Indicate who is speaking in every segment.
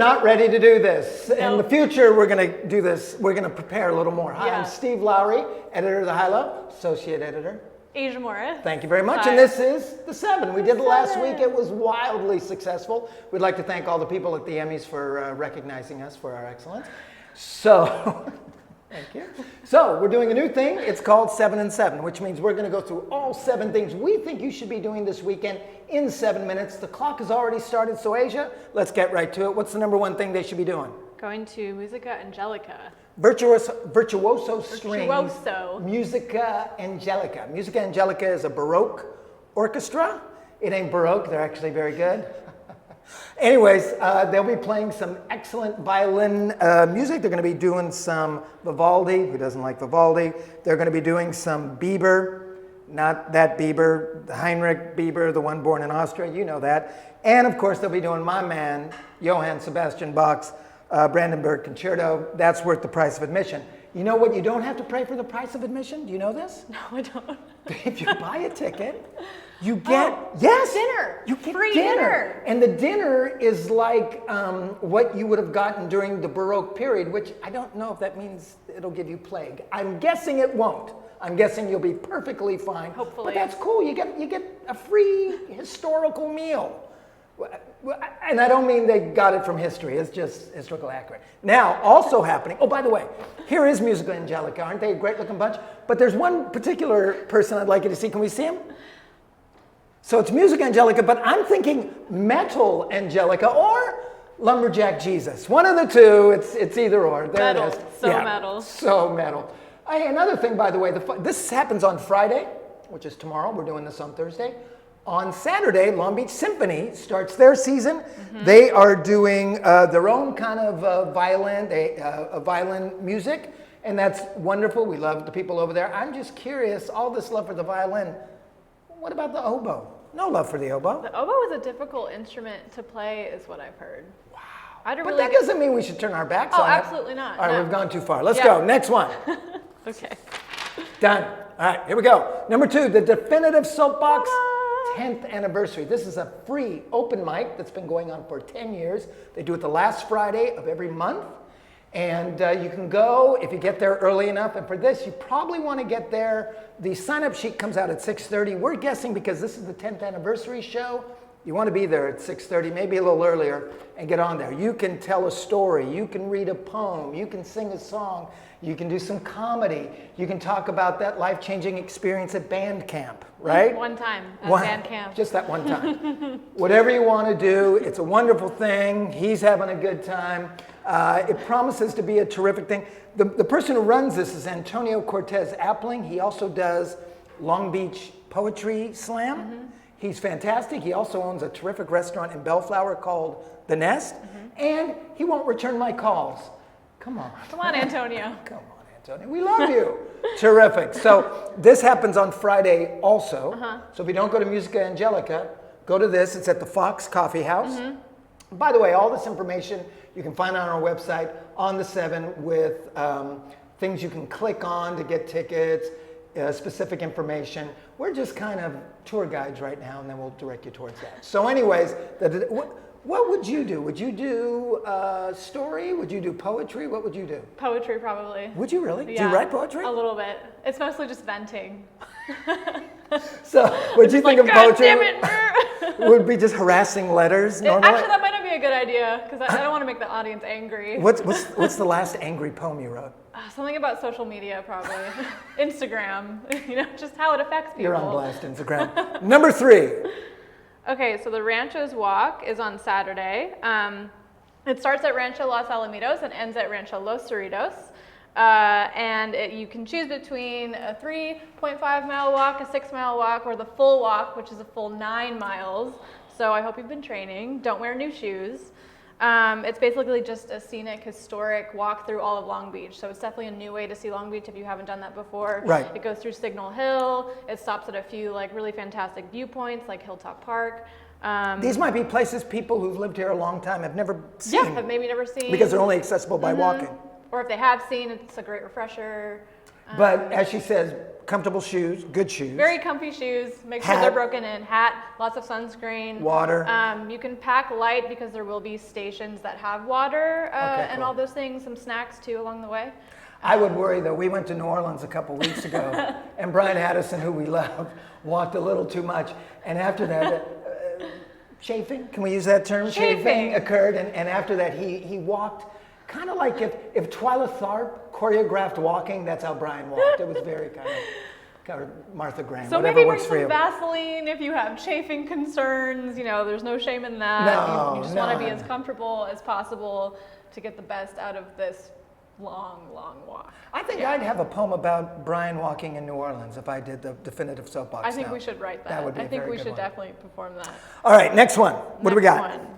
Speaker 1: not ready to do this. In
Speaker 2: No.
Speaker 1: the future, we're going to do this. We're going to prepare a little more. Hi,
Speaker 2: Yeah.
Speaker 1: I'm Steve Lowry, editor of The High Low, associate editor.
Speaker 2: Asia Morris.
Speaker 1: Thank you very much.
Speaker 2: Hi.
Speaker 1: And this is The Seven. We did it last
Speaker 2: Seven.
Speaker 1: week. It was wildly successful. We'd like to thank all the people at the Emmys for recognizing us for our excellence. So, thank you. So, we're doing a new thing. It's called 7 and 7, which means we're going to go through all 7 things we think you should be doing this weekend in 7 minutes. The clock has already started, so Asia, let's get right to it. What's the number one thing they should be doing?
Speaker 2: Going to Musica Angelica.
Speaker 1: Virtuoso strings.
Speaker 2: Virtuoso.
Speaker 1: Musica Angelica. Musica Angelica is a Baroque orchestra. It ain't Baroque, they're actually very good. Anyways, they'll be playing some excellent violin music. They're going to be doing some Vivaldi. Who doesn't like Vivaldi? They're going to be doing some Bieber. Not that Bieber, Heinrich Bieber, the one born in Austria. You know that. And of course, they'll be doing my man, Johann Sebastian Bach's Brandenburg Concerto. That's worth the price of admission. You know what? You don't have to pay for the price of admission. Do you know this?
Speaker 2: No, I don't.
Speaker 1: If you buy a ticket, you get
Speaker 2: dinner.
Speaker 1: You get
Speaker 2: Free dinner.
Speaker 1: And the dinner is like what you would have gotten during the Baroque period, which I don't know if that means it'll give you plague. I'm guessing it won't. I'm guessing you'll be perfectly fine.
Speaker 2: Hopefully.
Speaker 1: But that's cool. You get a free historical meal. And I don't mean they got it from history. It's just historical accurate. Now, also happening, oh, by the way, here is Musica Angelica. Aren't they a great looking bunch? But there's one particular person I'd like you to see. Can we see him? So it's Musica Angelica, but I'm thinking Metal Angelica or Lumberjack Jesus. One of the two, it's either or. There
Speaker 2: Metal.
Speaker 1: it is.
Speaker 2: So metal.
Speaker 1: So metal. Hey, another thing, by the way, this happens on Friday, which is tomorrow. We're doing this on Thursday. On Saturday, Long Beach Symphony starts their season. Mm-hmm. They are doing their own kind of violin music, and that's wonderful. We love the people over there. I'm just curious, all this love for the violin, what about the oboe? No love for the oboe.
Speaker 2: The oboe is a difficult instrument to play, is what I've heard.
Speaker 1: Wow.
Speaker 2: But
Speaker 1: that doesn't mean we should turn our backs on it.
Speaker 2: Oh, absolutely not.
Speaker 1: All right,
Speaker 2: No.
Speaker 1: we've gone too far. Let's go. Next one.
Speaker 2: Okay.
Speaker 1: Done. All right, here we go. Number 2, the Definitive Soapbox 10th anniversary. This is a free open mic that's been going on for 10 years. They do it the last Friday of every month. And you can go if you get there early enough. And for this, you probably want to get there. The sign-up sheet comes out at 6:30. We're guessing because this is the 10th anniversary show, you want to be there at 6:30, maybe a little earlier, and get on there. You can tell a story. You can read a poem. You can sing a song. You can do some comedy. You can talk about that life-changing experience at band camp, right?
Speaker 2: One time at band camp.
Speaker 1: Just that one time. Whatever you want to do, it's a wonderful thing. He's having a good time. It promises to be a terrific thing. The person who runs this is Antonio Cortez Appling. He also does Long Beach Poetry Slam. Mm-hmm. He's fantastic. He also owns a terrific restaurant in Bellflower called The Nest. Mm-hmm. And he won't return my calls. Come on.
Speaker 2: Come on, Antonio.
Speaker 1: Come on, Antonio. We love you. Terrific. So this happens on Friday also. Uh-huh. So if you don't go to Musica Angelica, go to this. It's at the Fox Coffee House. Mm-hmm. By the way, all this information you can find on our website on the 7 with things you can click on to get tickets, specific information. We're just kind of tour guides right now, and then we'll direct you towards that. So anyways, what would you do? Would you do story? Would you do poetry? What would you do?
Speaker 2: Poetry, probably.
Speaker 1: Would you really?
Speaker 2: Yeah,
Speaker 1: do you write poetry?
Speaker 2: A little bit. It's mostly just venting.
Speaker 1: So, would you think of
Speaker 2: God
Speaker 1: poetry?
Speaker 2: Damn it.
Speaker 1: Would be just harassing letters normally?
Speaker 2: Actually, that might not be a good idea because I don't want to make the audience angry.
Speaker 1: What's the last angry poem you wrote?
Speaker 2: Something about social media, probably. Instagram. Just how it affects people.
Speaker 1: You're on blast, Instagram. Number 3.
Speaker 2: Okay, so the Rancho's Walk is on Saturday. It starts at Rancho Los Alamitos and ends at Rancho Los Cerritos. You can choose between a 3.5 mile walk, a 6-mile walk, or the full walk, which is a full 9 miles. So I hope you've been training. Don't wear new shoes. It's basically just a scenic, historic walk through all of Long Beach. So it's definitely a new way to see Long Beach if you haven't done that before.
Speaker 1: Right.
Speaker 2: It goes through Signal Hill. It stops at a few really fantastic viewpoints like Hilltop Park.
Speaker 1: These might be places people who've lived here a long time have never seen.
Speaker 2: Yeah, have maybe never seen.
Speaker 1: Because they're only accessible by walking.
Speaker 2: Or if they have seen, it's a great refresher.
Speaker 1: But as she says, comfortable shoes, good shoes.
Speaker 2: Very comfy shoes. Make sure
Speaker 1: Hat.
Speaker 2: they're broken in. Hat, lots of sunscreen.
Speaker 1: Water.
Speaker 2: You can pack light because there will be stations that have water
Speaker 1: Okay,
Speaker 2: and
Speaker 1: cool.
Speaker 2: all those things. Some snacks too along the way.
Speaker 1: I would worry though. We went to New Orleans a couple weeks ago, and Brian Addison, who we love, walked a little too much. And after that, chafing, can we use that term?
Speaker 2: Chafing.
Speaker 1: Occurred, and after that, he walked kind of like if Twyla Tharp choreographed walking, that's how Brian walked. It was very kind of Martha Graham,
Speaker 2: So
Speaker 1: whatever
Speaker 2: maybe bring
Speaker 1: works for
Speaker 2: some
Speaker 1: you.
Speaker 2: Vaseline if you have chafing concerns. You know, there's no shame in that.
Speaker 1: No,
Speaker 2: you just want to be
Speaker 1: none.
Speaker 2: as comfortable as possible to get the best out of this long, long walk.
Speaker 1: I think I'd have a poem about Brian walking in New Orleans if I did the definitive soapbox.
Speaker 2: I think
Speaker 1: now.
Speaker 2: we should write that.
Speaker 1: That would be
Speaker 2: I
Speaker 1: a
Speaker 2: think
Speaker 1: very
Speaker 2: we
Speaker 1: good
Speaker 2: should
Speaker 1: one.
Speaker 2: definitely perform that.
Speaker 1: All right, next one. What do we got?
Speaker 2: Next one.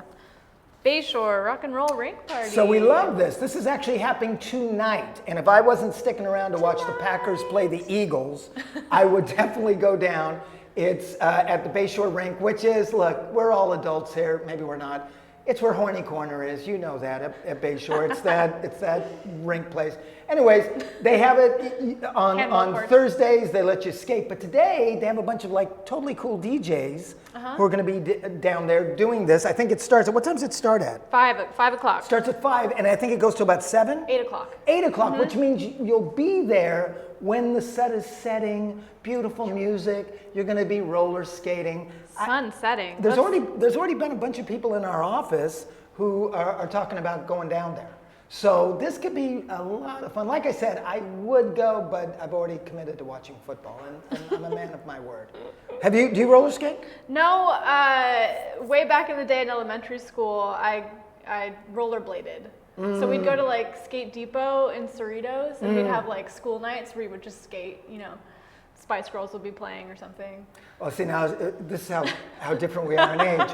Speaker 2: Bayshore Rock and Roll Rink Party.
Speaker 1: So we love this. This is actually happening tonight. And if I wasn't sticking around to watch the Packers play the Eagles, I would definitely go down. It's at the Bayshore Rink, which is, look, we're all adults here. Maybe we're not. It's where Horny Corner is. You know that at Bayshore. It's that rink place. Anyways, they have it on
Speaker 2: Handball courts.
Speaker 1: Thursdays. They let you skate. But today, they have a bunch of like totally cool DJs who are going to be down there doing this. I think it starts at, what time does it start at?
Speaker 2: 5 o'clock.
Speaker 1: Starts at 5, and I think it goes to about 7?
Speaker 2: 8 o'clock.
Speaker 1: 8 o'clock, which means you'll be there when the set is setting, beautiful music, you're gonna be roller skating.
Speaker 2: Sun setting.
Speaker 1: There's already been a bunch of people in our office who are talking about going down there. So this could be a lot of fun. Like I said, I would go, but I've already committed to watching football, and I'm a man of my word. Do you roller skate?
Speaker 2: No, way back in the day in elementary school, I rollerbladed. So we'd go to like Skate Depot in Cerritos, and we'd have like school nights where we would just skate, you know. Spice Girls would be playing or something.
Speaker 1: Well, see, now this is how different we are in age.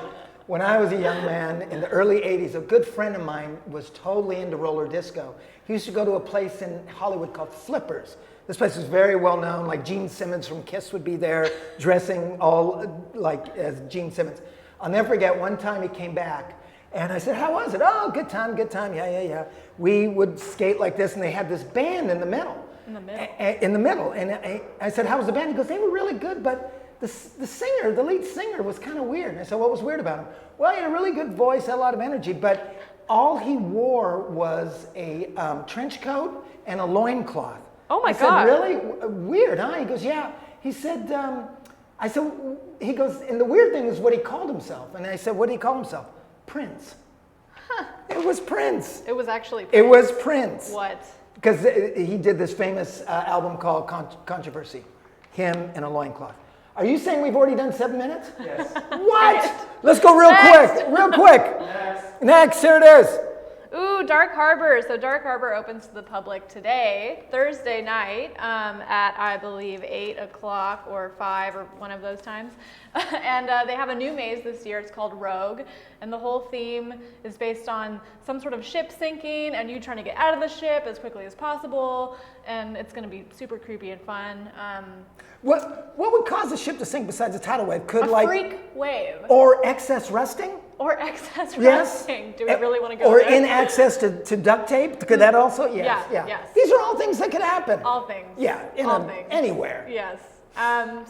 Speaker 1: When I was a young man in the early 80s, a good friend of mine was totally into roller disco. He used to go to a place in Hollywood called Flippers. This place was very well known, like Gene Simmons from Kiss would be there, dressing all like as Gene Simmons. I'll never forget, one time he came back, and I said, how was it? Oh, good time, yeah. We would skate like this, and they had this band in the middle. In the middle. And I said, how was the band? He goes, they were really good, but the singer, the lead singer, was kind of weird. And I said, what was weird about him? Well, he had a really good voice, had a lot of energy, but all he wore was a trench coat and a loincloth.
Speaker 2: Oh my
Speaker 1: I
Speaker 2: God.
Speaker 1: said, really? Weird, huh? He goes, yeah. He said, I said, he goes, and the weird thing is what he called himself. And I said, what did he call himself? Prince. Huh. It was Prince.
Speaker 2: It was actually
Speaker 1: It
Speaker 2: Prince.
Speaker 1: was Prince.
Speaker 2: What?
Speaker 1: Because he did this famous album called Controversy, him in a loincloth. Are you saying we've already done 7 minutes?
Speaker 3: Yes.
Speaker 1: What? Let's go real quick. Next, here it is.
Speaker 2: Ooh, Dark Harbor. So Dark Harbor opens to the public today, Thursday night, at I believe 8 o'clock or 5 or one of those times. And they have a new maze this year. It's called Rogue, and the whole theme is based on some sort of ship sinking and you trying to get out of the ship as quickly as possible. And it's going to be super creepy and fun.
Speaker 1: What would cause the ship to sink besides a tidal wave? Could
Speaker 2: A freak wave
Speaker 1: or excess rusting?
Speaker 2: or excess
Speaker 1: Yes.
Speaker 2: rusting. Do we really want to go
Speaker 1: Or
Speaker 2: there?
Speaker 1: in access to duct tape? Could that also? Yes.
Speaker 2: Yeah, yes.
Speaker 1: These are all things that could happen.
Speaker 2: All things.
Speaker 1: Yeah,
Speaker 2: All things.
Speaker 1: anywhere.
Speaker 2: Yes.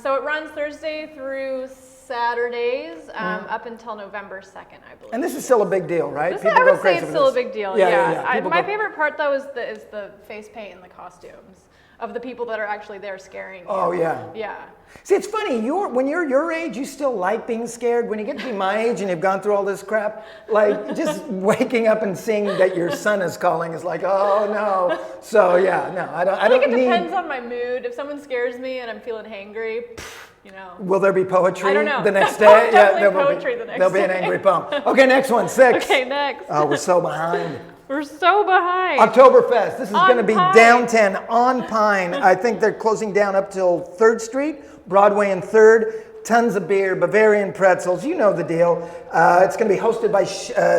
Speaker 2: So it runs Thursday through Saturdays up until November 2nd, I believe.
Speaker 1: And this is still a big deal, right?
Speaker 2: I would say
Speaker 1: crazy
Speaker 2: it's
Speaker 1: for
Speaker 2: still a
Speaker 1: this.
Speaker 2: big deal.
Speaker 1: Yeah.
Speaker 2: I,
Speaker 1: People
Speaker 2: my
Speaker 1: go-
Speaker 2: favorite part though is the face paint and the costumes of the people that are actually there scaring you.
Speaker 1: Oh, yeah.
Speaker 2: Yeah.
Speaker 1: See, it's funny. When you're your age, you still like being scared. When you get to be my age and you've gone through all this crap, like just waking up and seeing that your son is calling is like, oh no. So yeah, no, I
Speaker 2: I think
Speaker 1: don't
Speaker 2: it
Speaker 1: need.
Speaker 2: depends on my mood. If someone scares me and I'm feeling hangry, you know.
Speaker 1: Will there be poetry
Speaker 2: I don't know.
Speaker 1: the next
Speaker 2: There'll
Speaker 1: day?
Speaker 2: definitely
Speaker 1: there will
Speaker 2: poetry
Speaker 1: be.
Speaker 2: the next
Speaker 1: There'll be an
Speaker 2: day.
Speaker 1: angry poem. Okay, next one, 6.
Speaker 2: Okay, next.
Speaker 1: Oh, we're so behind.
Speaker 2: We're so behind.
Speaker 1: Oktoberfest. This is
Speaker 2: On
Speaker 1: going to be
Speaker 2: Pine.
Speaker 1: downtown on Pine. I think they're closing down up till 3rd Street, Broadway and 3rd. Tons of beer, Bavarian pretzels. You know the deal. It's going to be hosted by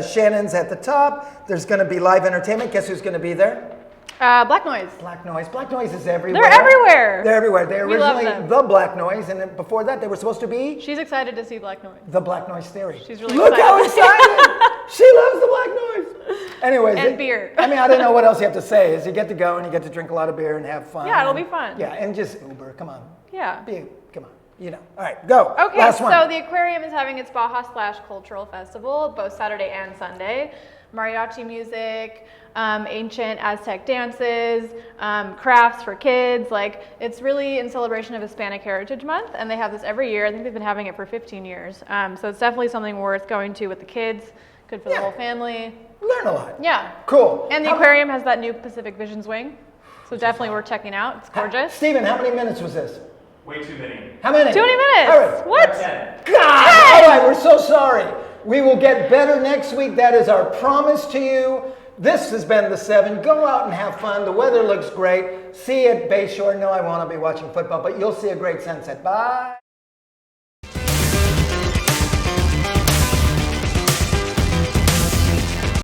Speaker 1: Shannon's at the top. There's going to be live entertainment. Guess who's going to be there?
Speaker 2: Black Noise.
Speaker 1: Black Noise. Black Noise is everywhere.
Speaker 2: They're everywhere.
Speaker 1: They're everywhere. They're
Speaker 2: We love
Speaker 1: originally
Speaker 2: them.
Speaker 1: the Black Noise, and then before that, they were supposed to be
Speaker 2: She's excited to see Black Noise.
Speaker 1: the Black Noise Theory.
Speaker 2: She's really
Speaker 1: Look how
Speaker 2: excited.
Speaker 1: excited! She loves the Black Noise. Anyways.
Speaker 2: And beer.
Speaker 1: I mean, I don't know what else you have to say. Is you get to go and you get to drink a lot of beer and have fun.
Speaker 2: Yeah, it'll
Speaker 1: and-
Speaker 2: be fun.
Speaker 1: Yeah, and just Uber. Come on.
Speaker 2: Yeah.
Speaker 1: Come on. You know. All right, go.
Speaker 2: Okay,
Speaker 1: Last one.
Speaker 2: so the aquarium is having its Baja Splash Cultural Festival both Saturday and Sunday. Mariachi music, ancient Aztec dances, crafts for kids. Like, it's really in celebration of Hispanic Heritage Month, and they have this every year. I think they've been having it for 15 years. So it's definitely something worth going to with the kids. Good for the
Speaker 1: Yeah.
Speaker 2: whole family.
Speaker 1: Learn a lot.
Speaker 2: Yeah.
Speaker 1: Cool.
Speaker 2: And the aquarium has that new Pacific Visions wing. So definitely worth checking out. It's gorgeous.
Speaker 1: Steven, how many minutes was this?
Speaker 3: Way too many.
Speaker 1: How many?
Speaker 2: Too many minutes.
Speaker 1: All right.
Speaker 2: What?
Speaker 3: 10.
Speaker 1: God! All right, we're so sorry. We will get better next week. That is our promise to you. This has been The 7. Go out and have fun. The weather looks great. See you at Bayshore. No, I won't. I'll be watching football, but you'll see a great sunset. Bye.